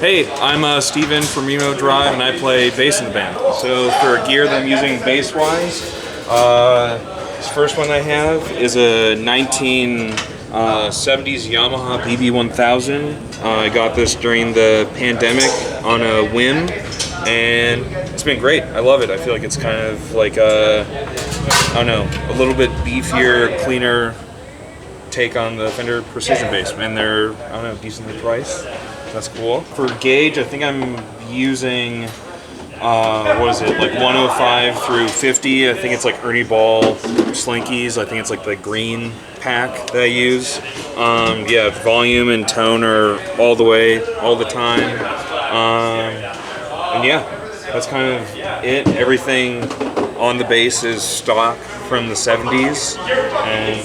Hey, I'm Steven from Remo Drive, and I play bass in the band. So for gear that I'm using bass-wise, this first one I have is a 1970s Yamaha BB1000. I got this during the pandemic on a whim, and it's been great. I love it. I feel like it's kind of like a little bit beefier, cleaner take on the Fender Precision bass, and they're, decently priced. That's cool. For gauge, I think I'm using, like 105 through 50. I think it's like Ernie Ball Slinkies. I think it's like the green pack that I use. Yeah, volume and tone are all the way, all the time. And yeah, that's kind of it. Everything on the bass is stock from the 70s. And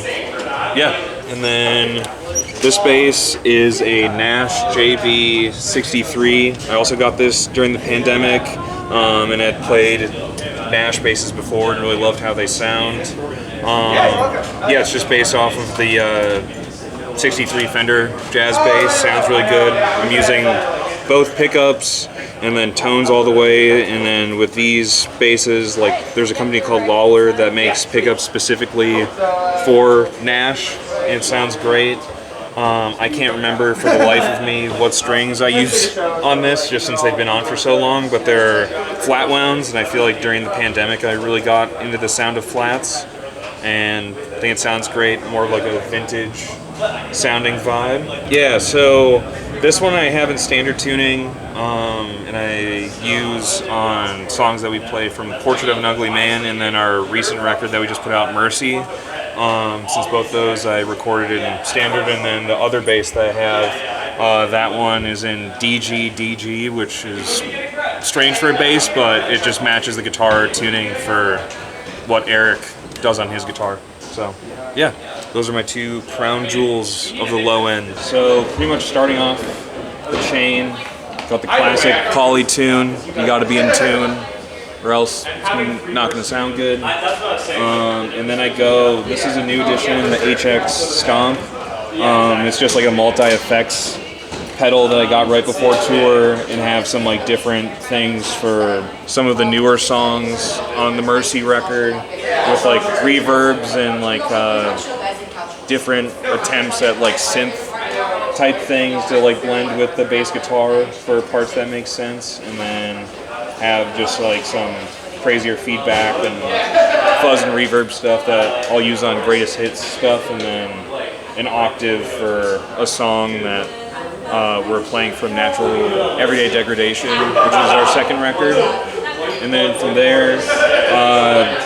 yeah, and then this bass is a Nash JB63. I also got this during the pandemic, and had played Nash basses before and really loved how they sound. Yeah, it's just based off of the 63 Fender jazz bass. Sounds really good. I'm using both pickups and then tones all the way, and then with these basses, like there's a company called Lawler that makes pickups specifically for Nash, and it sounds great. I can't remember for the life of me what strings I use on this, just since they've been on for so long, but they're flat wounds, and I feel like during the pandemic I really got into the sound of flats, and I think it sounds great, more of like a vintage sounding vibe. Yeah, so this one I have in standard tuning, and I use on songs that we play from Portrait of an Ugly Man and then our recent record that we just put out, Mercy. Since both those I recorded in standard, and then the other bass that I have, that one is in DG, which is strange for a bass, but it just matches the guitar tuning for what Eric does on his guitar. So yeah, those are my two crown jewels of the low end. So pretty much starting off the chain, got the classic Pauly tune, you gotta be in tune, or else it's not going to sound good. And then I go, this is a new edition, the HX Stomp. It's just like a multi-effects pedal that I got right before tour, and have some like different things for some of the newer songs on the Mercy record, with like reverbs and like different attempts at like synth type things to like blend with the bass guitar for parts that make sense, and then have just like some crazier feedback and fuzz and reverb stuff that I'll use on greatest hits stuff, and then an octave for a song that we're playing from Natural Everyday Degradation, which is our second record. And then from there,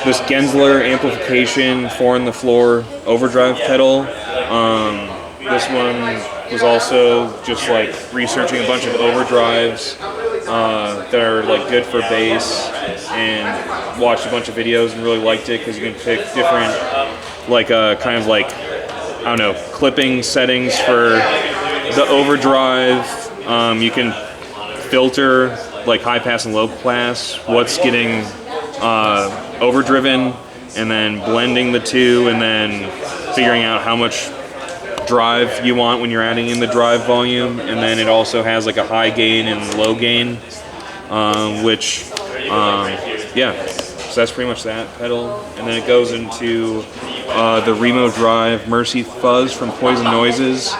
this Gensler amplification 4-in-the-floor overdrive pedal. This one was also just like researching a bunch of overdrives that are like good for bass, and watched a bunch of videos and really liked it because you can pick different like kind of like, I don't know, clipping settings for the overdrive. You can filter like high pass and low pass, what's getting overdriven, and then blending the two, and then figuring out how much drive you want when you're adding in the drive volume. And then it also has like a high gain and low gain, yeah, so that's pretty much that pedal. And then it goes into the Remo Drive Mercy Fuzz from Poison Noises.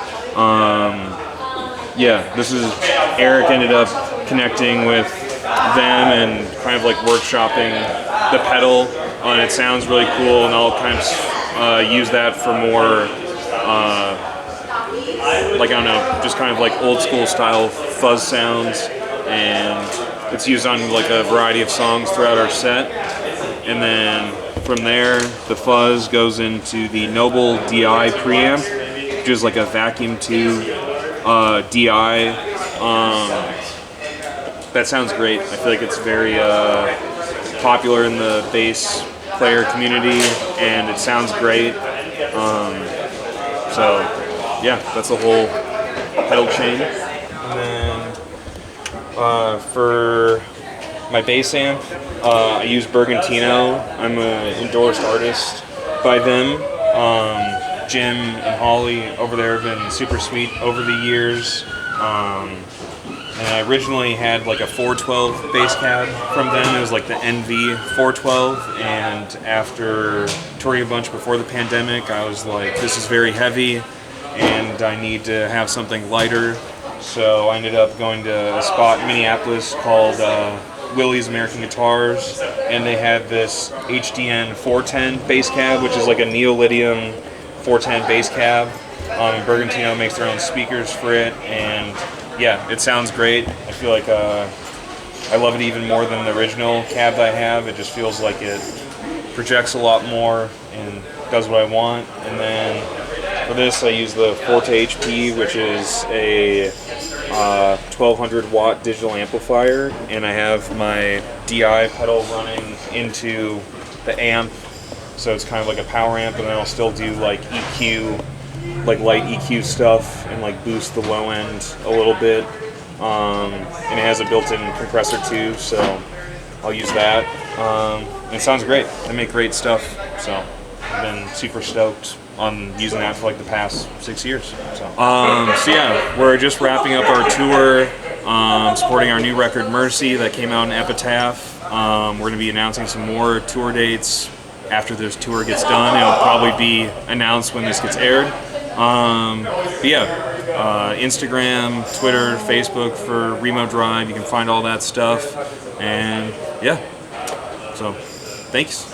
Yeah, this is, Eric ended up connecting with them and kind of like workshopping the pedal, and it sounds really cool, and I'll kind of use that for more like, I don't know, just kind of like old school style fuzz sounds, and it's used on like a variety of songs throughout our set. And then from there, the fuzz goes into the Noble DI preamp, which is like a vacuum tube DI. That sounds great. I feel like it's very popular in the bass player community, and it sounds great. So yeah, that's the whole pedal chain. And then for my bass amp, I use Bergantino. I'm an endorsed artist by them. Jim and Holly over there have been super sweet over the years. And I originally had like a 412 bass cab from them. It was like the NV 412. And after touring a bunch before the pandemic, I was like, this is very heavy and I need to have something lighter. So I ended up going to a spot in Minneapolis called Willie's American Guitars, and they had this HDN 410 bass cab, which is like a Neolydium 410 bass cab. And Bergantino makes their own speakers for it, and yeah, it sounds great. I feel like I love it even more than the original cab that I have. It just feels like it projects a lot more and does what I want. And then for this, I use the Forte HP, which is a 1200 watt digital amplifier, and I have my DI pedal running into the amp, so it's kind of like a power amp, and then I'll still do like EQ, like light EQ stuff, and like boost the low end a little bit. And it has a built-in compressor too, so I'll use that. And it sounds great. They make great stuff, so I've been super stoked on using that for like the past 6 years. So yeah, we're just wrapping up our tour, supporting our new record Mercy that came out in Epitaph. We're going to be announcing some more tour dates after this tour gets done. It'll probably be announced when this gets aired. But yeah, Instagram, Twitter, Facebook for Remo Drive. You can find all that stuff. And yeah, so thanks.